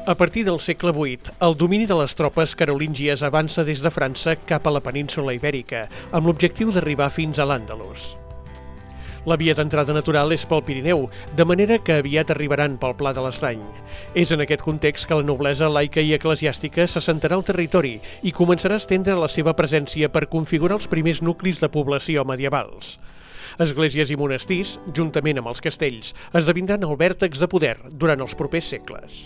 A partir del segle VIII, el domini de les tropes carolíngies avança des de França cap a la península Ibèrica, amb l'objectiu d'arribar fins a l'Àndalus. La via d'entrada natural és pel Pirineu, de manera que aviat arribaran pel Pla de l'Estany. És en aquest context que la noblesa laica i eclesiàstica s'assentarà al territori i començarà a estendre la seva presència per configurar els primers nuclis de població medievals. Esglésies i monestirs, juntament amb els castells, esdevindran el vèrtex de poder durant els propers segles.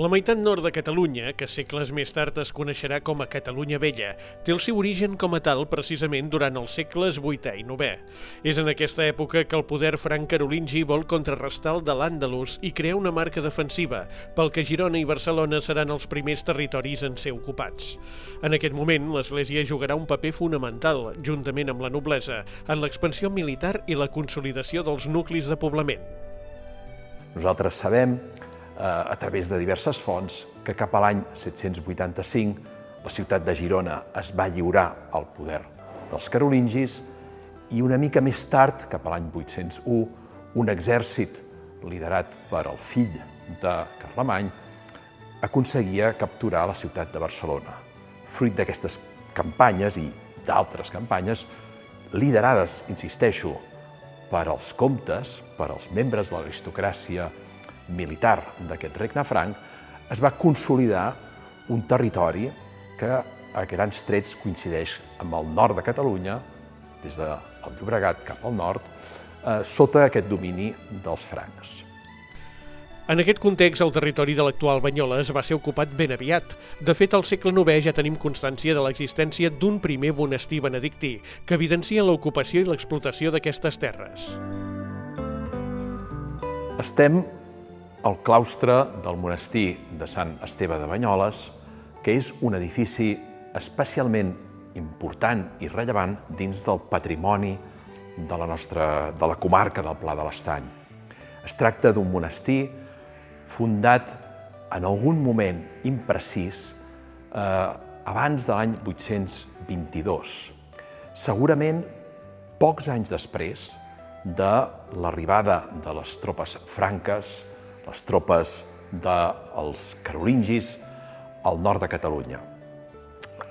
La meitat nord de Catalunya, que segles més tard es coneixerà com a Catalunya Vella, té el seu origen com a tal precisament durant els segles VIII i IX. És en aquesta època que el poder franc carolingi vol contrarrestar el de l'Àndalus i crear una marca defensiva, pel que Girona i Barcelona seran els primers territoris en ser ocupats. En aquest moment, l'Església jugarà un paper fonamental, juntament amb la noblesa, en l'expansió militar i la consolidació dels nuclis de poblament. Nosaltres sabem, a través de diverses fonts, que cap a l'any 785 la ciutat de Girona es va lliurar al poder dels carolingis i una mica més tard, cap a l'any 801, un exèrcit liderat per el fill de Carlemany aconseguia capturar la ciutat de Barcelona. Fruit d'aquestes campanyes i d'altres campanyes, liderades, insisteixo, per als comtes, per als membres de l'aristocràcia militar d'aquest regne franc, es va consolidar un territori que a grans trets coincideix amb el nord de Catalunya, des del Llobregat cap al nord, sota aquest domini dels francs. En aquest context, el territori de l'actual Banyoles va ser ocupat ben aviat. De fet, al segle IX ja tenim constància de l'existència d'un primer monestir benedictí, que evidencia l'ocupació i l'explotació d'aquestes terres. Estem al claustre del monestir de Sant Esteve de Banyoles, que és un edifici especialment important i rellevant dins del patrimoni de la comarca del Pla de l'Estany. Es tracta d'un monestir fundat en algun moment imprecís abans de l'any 822, segurament pocs anys després de l'arribada de les tropes franques, les tropes dels carolingis al nord de Catalunya.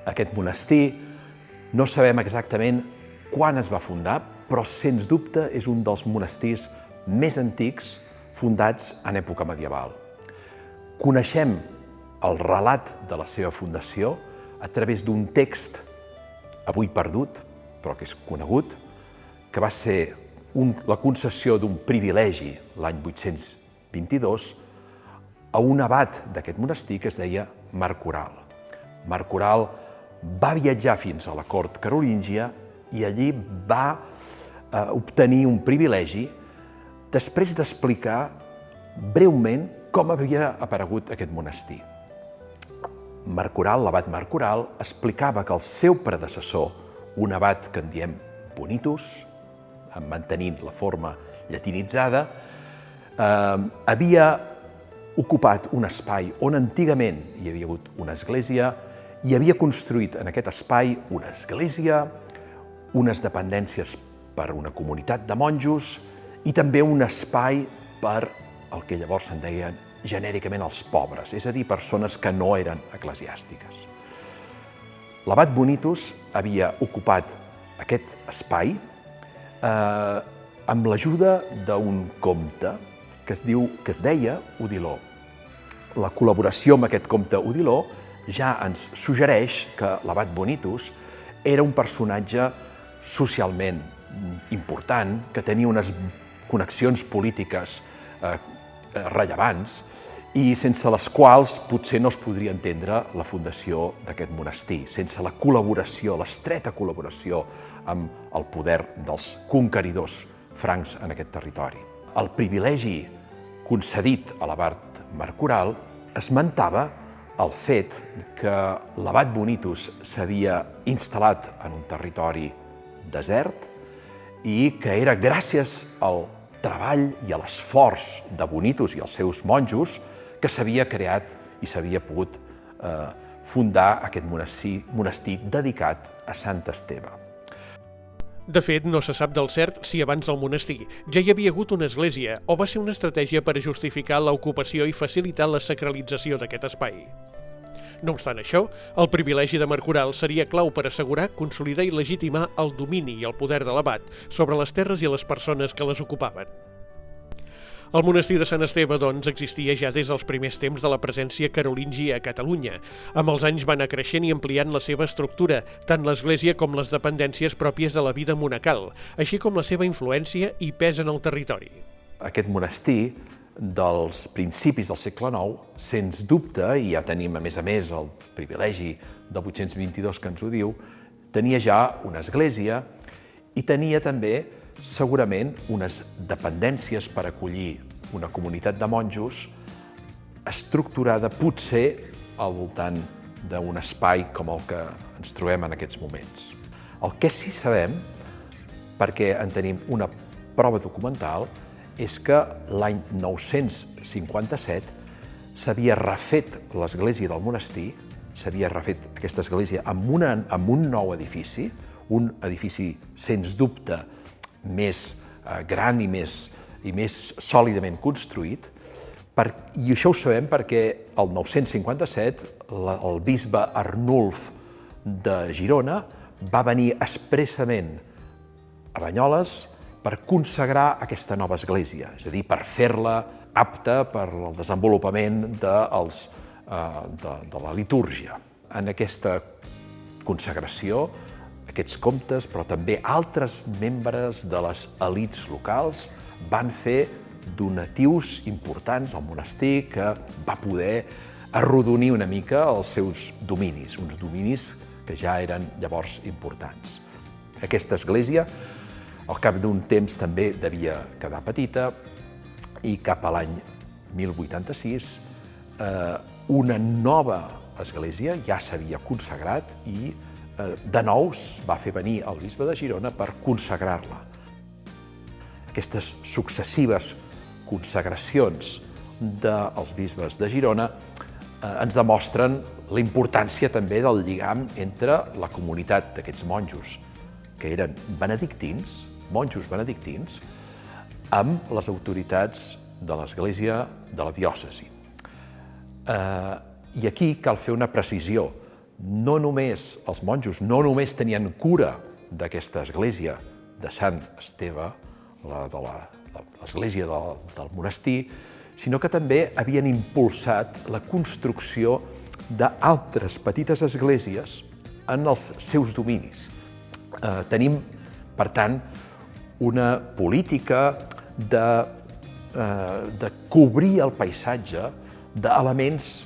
Aquest monestir no sabem exactament quan es va fundar, però sens dubte és un dels monestirs més antics fundats en època medieval. Coneixem el relat de la seva fundació a través d'un text avui perdut, però que és conegut, que va ser la concessió d'un privilegi l'any 822 a un abat d'aquest monestir que es deia Marc Oral. Marc Oral va viatjar fins a la cort carolíngia i allí va obtenir un privilegi després d'explicar breument com havia aparegut aquest monestir. Marc Oral, l'abat Marc Oral, explicava que el seu predecessor, un abat que en diem Bonitus, mantenint la forma llatinitzada, havia ocupat un espai on antigament hi havia hagut una església i havia construït en aquest espai una església, unes dependències per una comunitat de monjos i també un espai per el que llavors se'n deien genèricament els pobres, és a dir, persones que no eren eclesiàstiques. L'abat Bonitus havia ocupat aquest espai amb l'ajuda d'un comte que es deia Odiló. La col·laboració amb aquest comte Odiló ja ens suggereix que l'abat Bonitus era un personatge socialment important, que tenia unes connexions polítiques rellevants i sense les quals potser no es podria entendre la fundació d'aquest monestir, sense la col·laboració, l'estreta col·laboració amb el poder dels conqueridors francs en aquest territori. El privilegi concedit a l'abat Marc Oral esmentava el fet que l'abat Bonitus s'havia instal·lat en un territori desert i que era gràcies al treball i a l'esforç de Bonitus i els seus monjos que s'havia creat i s'havia pogut fundar aquest monestir dedicat a Sant Esteve. De fet, no se sap del cert si abans del monestir ja hi havia hagut una església o va ser una estratègia per justificar l'ocupació i facilitar la sacralització d'aquest espai. No obstant això, el privilegi de Mercurial seria clau per assegurar, consolidar i legitimar el domini i el poder de l'abat sobre les terres i les persones que les ocupaven. El monestir de Sant Esteve, doncs, existia ja des dels primers temps de la presència carolíngia a Catalunya. Amb els anys va anar creixent i ampliant la seva estructura, tant l'església com les dependències pròpies de la vida monacal, així com la seva influència i pes en el territori. Aquest monestir dels principis del segle IX, sens dubte, i ja tenim a més el privilegi del 822 que ens ho diu, tenia ja una església i tenia també segurament unes dependències per acollir una comunitat de monjos estructurada potser al voltant d'un espai com el que ens trobem en aquests moments. El que sí sabem, perquè en tenim una prova documental, és que l'any 957 s'havia refet l'església del monestir, s'havia refet aquesta església amb un nou edifici, un edifici sens dubte més gran i més sòlidament construït, i això ho sabem perquè el 957 el bisbe Arnulf de Girona va venir expressament a Banyoles per consagrar aquesta nova església, és a dir, per fer-la apta per al desenvolupament de la litúrgia. En aquesta consagració, aquests comtes, però també altres membres de les elits locals, van fer donatius importants al monestir que va poder arrodonir una mica els seus dominis, uns dominis que ja eren llavors importants. Aquesta església, al cap d'un temps, també devia quedar petita i cap a l'any 1086 una nova església ja s'havia consagrat i de nou va fer venir el bisbe de Girona per consagrar-la. Aquestes successives consagracions dels bisbes de Girona ens demostren la importància també del lligam entre la comunitat d'aquests monjos, que eren benedictins, monjos benedictins, amb les autoritats de l'Església de la diòcesi. I aquí cal fer una precisió. No només els monjos no només tenien cura d'aquesta església de Sant Esteve, l'església del monestir, sinó que també havien impulsat la construcció d'altres petites esglésies en els seus dominis. Tenim, per tant, una política de cobrir el paisatge d'elements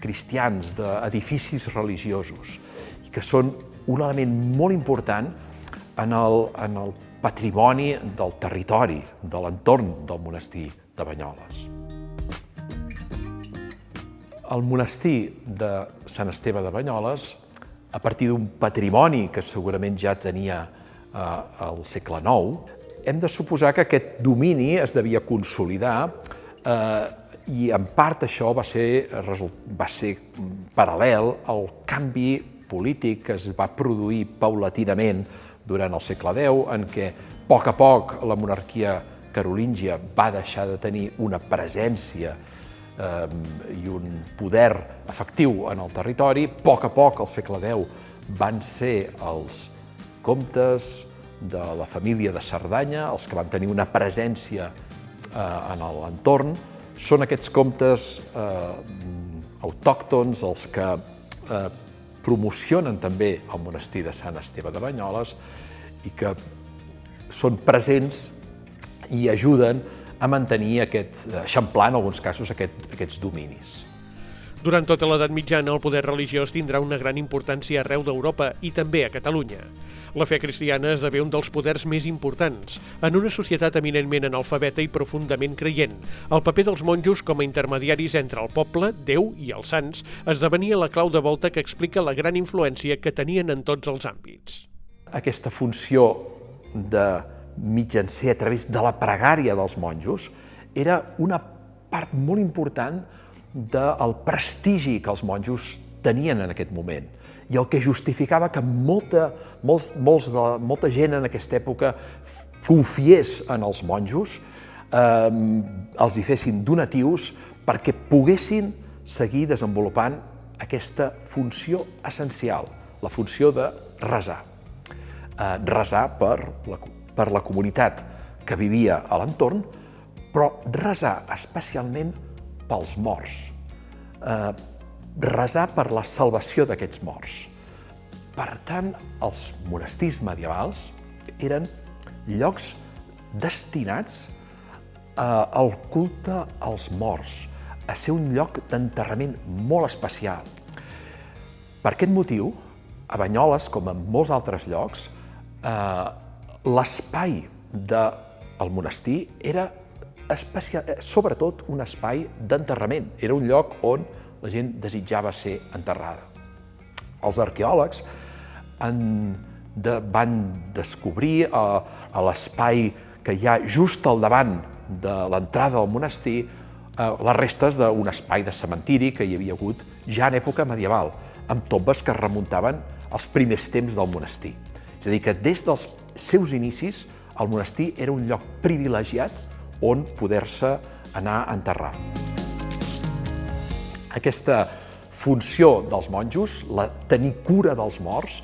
cristians, d'edificis religiosos, que són un element molt important en el patrimoni del territori, de l'entorn del monestir de Banyoles. El monestir de Sant Esteve de Banyoles, a partir d'un patrimoni que segurament ja tenia al segle IX, hem de suposar que aquest domini es devia consolidar i en part això va ser paral·lel al canvi polític que es va produir paulatinament durant el segle X, en què a poc la monarquia carolíngia va deixar de tenir una presència i un poder efectiu en el territori. A poc, al segle X, van ser els comtes de la família de Cerdanya els que van tenir una presència en l'entorn. Són aquests comtes autòctons els que promocionen també el monestir de Sant Esteve de Banyoles i que són presents i ajuden a mantenir eixamplar en alguns casos aquests dominis. Durant tota l'edat mitjana, el poder religiós tindrà una gran importància arreu d'Europa i també a Catalunya. La fe cristiana esdevé un dels poders més importants. En una societat eminentment analfabeta i profundament creient, el paper dels monjos com a intermediaris entre el poble, Déu i els sants esdevenia la clau de volta que explica la gran influència que tenien en tots els àmbits. Aquesta funció de mitjancer a través de la pregària dels monjos era una part molt important del prestigi que els monjos tenien en aquest moment i el que justificava que molta gent en aquesta època confiés en els monjos, els hi fessin donatius perquè poguessin seguir desenvolupant aquesta funció essencial, la funció de resar. Resar per la comunitat que vivia a l'entorn, però resar especialment pels morts. Resar per la salvació d'aquests morts. Per tant, els monestirs medievals eren llocs destinats al culte als morts, a ser un lloc d'enterrament molt especial. Per aquest motiu, a Banyoles, com en molts altres llocs, l'espai del monestir era sobretot un espai d'enterrament. Era un lloc on la gent desitjava ser enterrada. Els arqueòlegs van descobrir a l'espai que hi ha just al davant de l'entrada del monestir les restes d'un espai de cementiri que hi havia hagut ja en època medieval, amb tombes que es remuntaven als primers temps del monestir. És a dir, que des dels seus inicis el monestir era un lloc privilegiat on poder-se anar a enterrar. Aquesta funció dels monjos, tenir cura dels morts,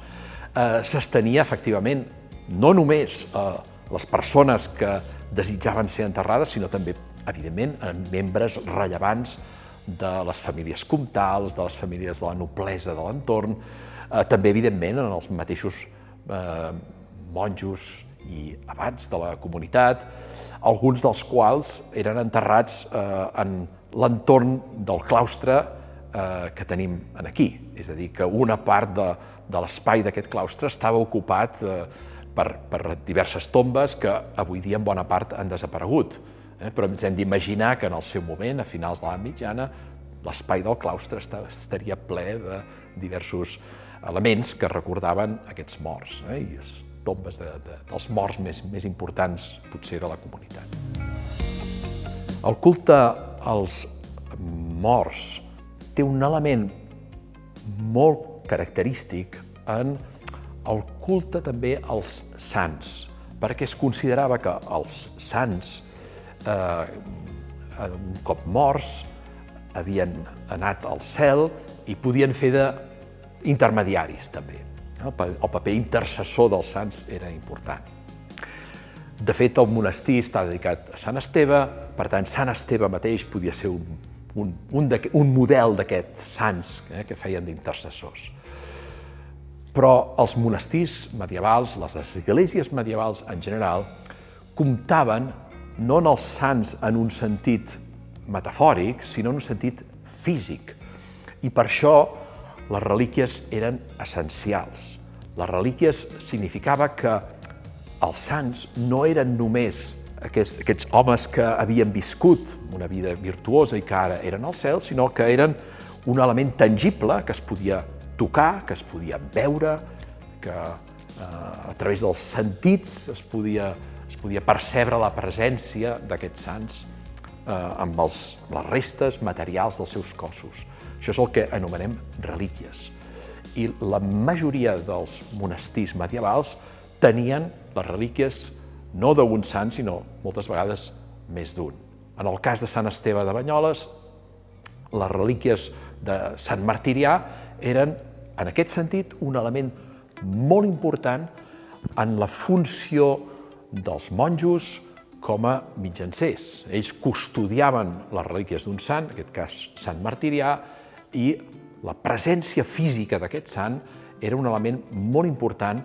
s'estenia efectivament no només a les persones que desitjaven ser enterrades, sinó també, evidentment, a membres rellevants de les famílies comtals, de les famílies de la noblesa de l'entorn, també, evidentment, en els mateixos monjos i abats de la comunitat, alguns dels quals eren enterrats en l'entorn del claustre que tenim aquí. És a dir, que una part de l'espai d'aquest claustre estava ocupat per diverses tombes que avui dia en bona part han desaparegut. Però ens hem d'imaginar que en el seu moment, a finals de l'edat mitjana, l'espai del claustre estaria ple de diversos elements que recordaven aquests morts i tombes dels morts més importants, potser, de la comunitat. El culte als morts té un element molt característic en el culte també als sants, perquè es considerava que els sants, un cop morts, havien anat al cel i podien fer d'intermediaris també. El paper intercessor dels sants era important. De fet, el monestir està dedicat a Sant Esteve, per tant, Sant Esteve mateix podia ser un model d'aquests sants que feien d'intercessors. Però els monestirs medievals, les esglésies medievals en general, comptaven no en els sants en un sentit metafòric, sinó en un sentit físic. I per això les relíquies eren essencials. Les relíquies significava que els sants no eren només aquests homes que havien viscut una vida virtuosa i que ara eren al cel, sinó que eren un element tangible que es podia tocar, que es podia veure, que a través dels sentits es podia percebre la presència d'aquests sants amb les restes materials dels seus cossos. Això és el que anomenem relíquies. I la majoria dels monestirs medievals tenien les relíquies no d'un sant, sinó moltes vegades més d'un. En el cas de Sant Esteve de Banyoles, les relíquies de Sant Martirià eren, en aquest sentit, un element molt important en la funció dels monjos com a mitjancers. Ells custodiaven les relíquies d'un sant, en aquest cas Sant Martirià, i la presència física d'aquest sant era un element molt important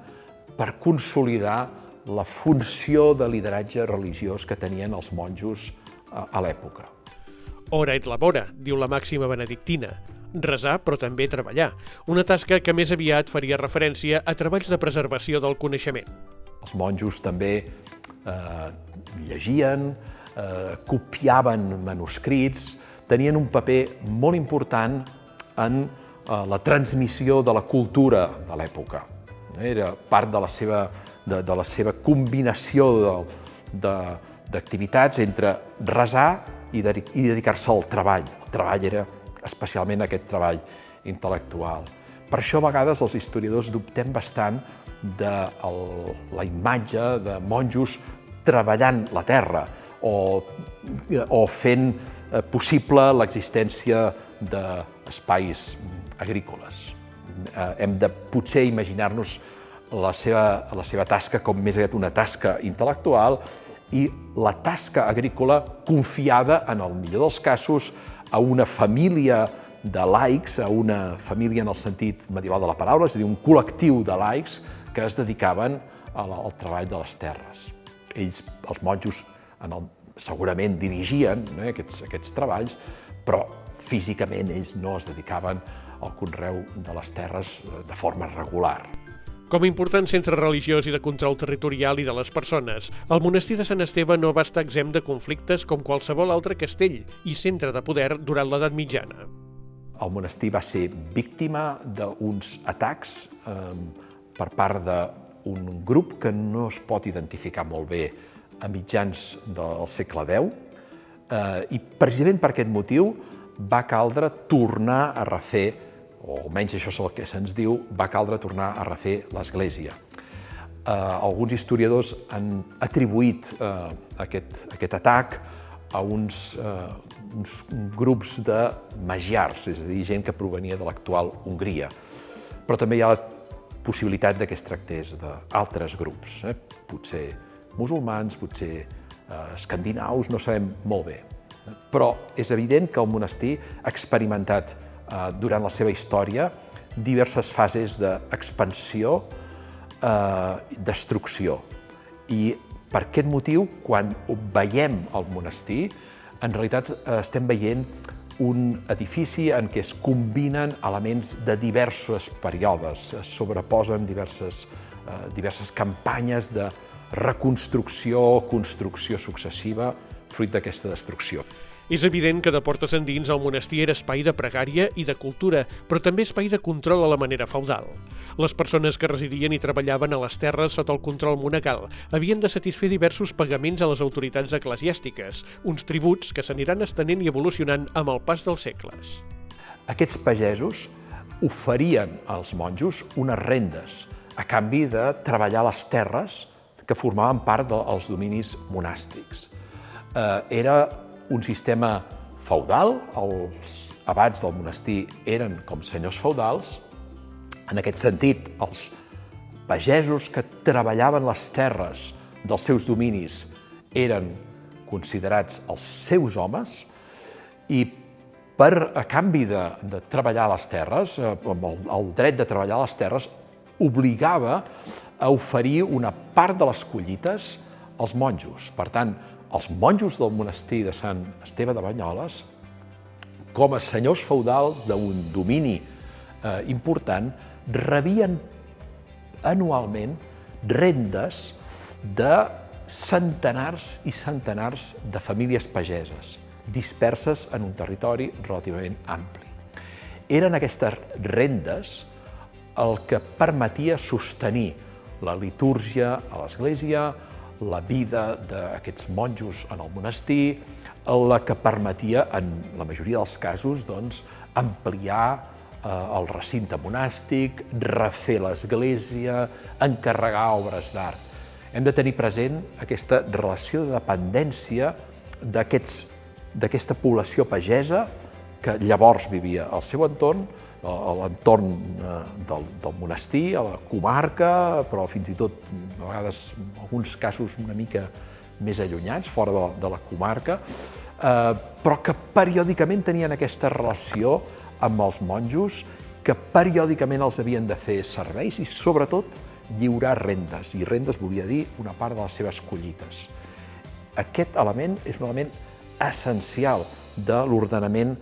per consolidar la funció de lideratge religiós que tenien els monjos a l'època. Ora et labora, diu la màxima benedictina. resar però també treballar, una tasca que més aviat faria referència a treballs de preservació del coneixement. Els monjos també llegien, copiaven manuscrits, tenien un paper molt important en la transmissió de la cultura de l'època. Era part de la seva combinació d'activitats entre resar i dedicar-se al treball. El treball era especialment aquest treball intel·lectual. Per això a vegades els historiadors dubtem bastant de la imatge de monjos treballant la terra o fent possible l'existència d'espais agrícoles. Hem de potser imaginar-nos la seva tasca com més aviat una tasca intel·lectual i la tasca agrícola confiada, en el millor dels casos, a una família de laics, a una família en el sentit medieval de la paraula, és a dir, un col·lectiu de laics que es dedicaven al treball de les terres. Ells, els monjos, segurament dirigien aquests treballs, però físicament ells no es dedicaven al conreu de les terres de forma regular. Com a important centre religiós i de control territorial i de les persones, el monestir de Sant Esteve no va estar exempt de conflictes com qualsevol altre castell i centre de poder durant l'edat mitjana. El monestir va ser víctima d'uns atacs per part d'un grup que no es pot identificar molt bé a mitjans del segle X i precisament per aquest motiu va caldre tornar a refer, o almenys això és el que se'ns diu, va caldre tornar a refer l'Església. Alguns historiadors han atribuït aquest atac a uns grups de magiars, és a dir, gent que provenia de l'actual Hongria. Però també hi ha la possibilitat que es tractés d'altres grups, potser musulmans, potser escandinaus, no sabem molt bé. Però és evident que el monestir ha experimentat durant la seva història diverses fases d'expansió, destrucció. I per aquest motiu, quan veiem el monestir, en realitat estem veient un edifici en què es combinen elements de diversos períodes, es sobreposen diverses campanyes de reconstrucció, construcció successiva, fruit d'aquesta destrucció. És evident que de portes endins el monestir era espai de pregària i de cultura, però també espai de control a la manera feudal. Les persones que residien i treballaven a les terres sota el control monacal havien de satisfer diversos pagaments a les autoritats eclesiàstiques, uns tributs que s'aniran estenent i evolucionant amb el pas dels segles. Aquests pagesos oferien als monjos unes rendes a canvi de treballar les terres que formaven part dels dominis monàstics. Era un sistema feudal, els abats del monestir eren com senyors feudals. En aquest sentit, els pagesos que treballaven les terres dels seus dominis eren considerats els seus homes i a canvi de treballar les terres, el dret de treballar les terres obligava a oferir una part de les collites als monjos. Per tant, els monjos del monestir de Sant Esteve de Banyoles, com a senyors feudals d'un domini important, rebien anualment rendes de centenars i centenars de famílies pageses, disperses en un territori relativament ampli. Eren aquestes rendes el que permetia sostenir la litúrgia a l'església, la vida d'aquests monjos en el monestir, la que permetia, en la majoria dels casos, ampliar el recinte monàstic, refer l'església, encarregar obres d'art. Hem de tenir present aquesta relació de dependència d'aquesta població pagesa que llavors vivia al seu entorn, a l'entorn del monestir, a la comarca, però fins i tot, a vegades, en alguns casos una mica més allunyats, fora de la comarca, però que periòdicament tenien aquesta relació amb els monjos, que periòdicament els havien de fer serveis i, sobretot, lliurar rendes. I rendes volia dir una part de les seves collites. Aquest element és un element essencial de l'ordenament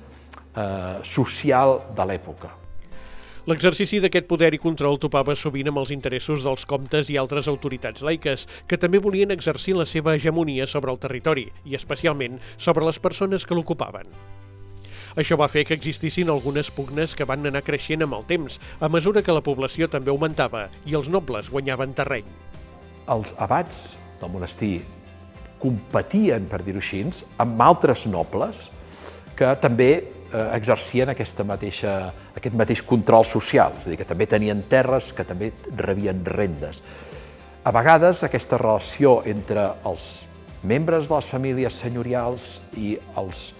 social de l'època. L'exercici d'aquest poder i control topava sovint amb els interessos dels comtes i altres autoritats laiques, que també volien exercir la seva hegemonia sobre el territori, i especialment sobre les persones que l'ocupaven. Això va fer que existissin algunes pugnes que van anar creixent amb el temps, a mesura que la població també augmentava i els nobles guanyaven terreny. Els abats del monestir competien, per dir-ho així, amb altres nobles que també exercien aquest mateix control social, és a dir, que també tenien terres, que també rebien rendes. A vegades aquesta relació entre els membres de les famílies senyorials i els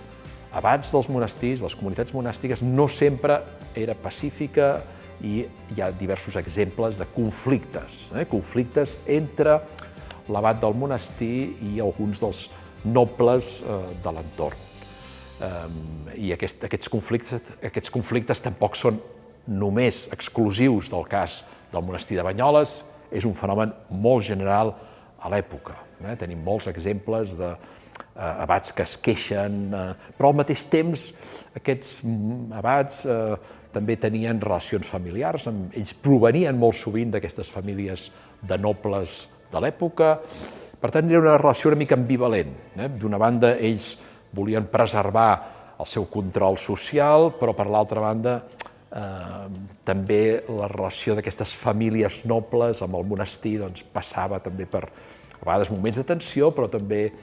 abats dels monestirs, les comunitats monàstiques, no sempre era pacífica i hi ha diversos exemples de conflictes, conflictes entre l'abat del monestir i alguns dels nobles de l'entorn. I aquests conflictes tampoc són només exclusius del cas del monestir de Banyoles, és un fenomen molt general a l'època. Tenim molts exemples d'abats que es queixen, però al mateix temps aquests abats també tenien relacions familiars, ells provenien molt sovint d'aquestes famílies de nobles de l'època, per tant era una relació una mica ambivalent. D'una banda ells volien preservar el seu control social, però per l'altra banda també la relació d'aquestes famílies nobles amb el monestir passava també per a vegades moments de tensió, però també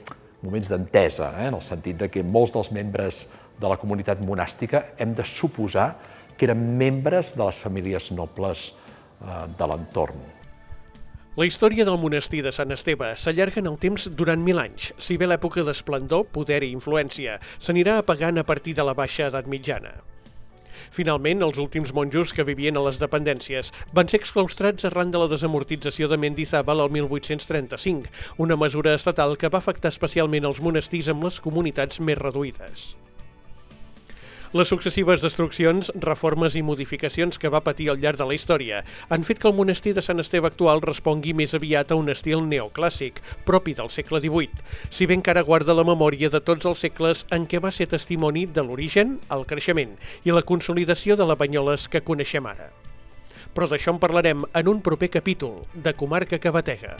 moments d'entesa, en el sentit que molts dels membres de la comunitat monàstica hem de suposar que eren membres de les famílies nobles de l'entorn. La història del monestir de Sant Esteve s'allarga en el temps durant 1000 anys. Si bé l'època d'esplendor, poder i influència s'anirà apagant a partir de la baixa edat mitjana. Finalment, els últims monjos que vivien a les dependències van ser exclaustrats arran de la desamortització de Mendizábal el 1835, una mesura estatal que va afectar especialment els monestirs amb les comunitats més reduïdes. Les successives destruccions, reformes i modificacions que va patir al llarg de la història han fet que el monestir de Sant Esteve actual respongui més aviat a un estil neoclàssic, propi del segle XVIII, si bé encara guarda la memòria de tots els segles en què va ser testimoni de l'origen, el creixement i la consolidació de la Banyoles que coneixem ara. Però d'això en parlarem en un proper capítol de Comarca que Batega.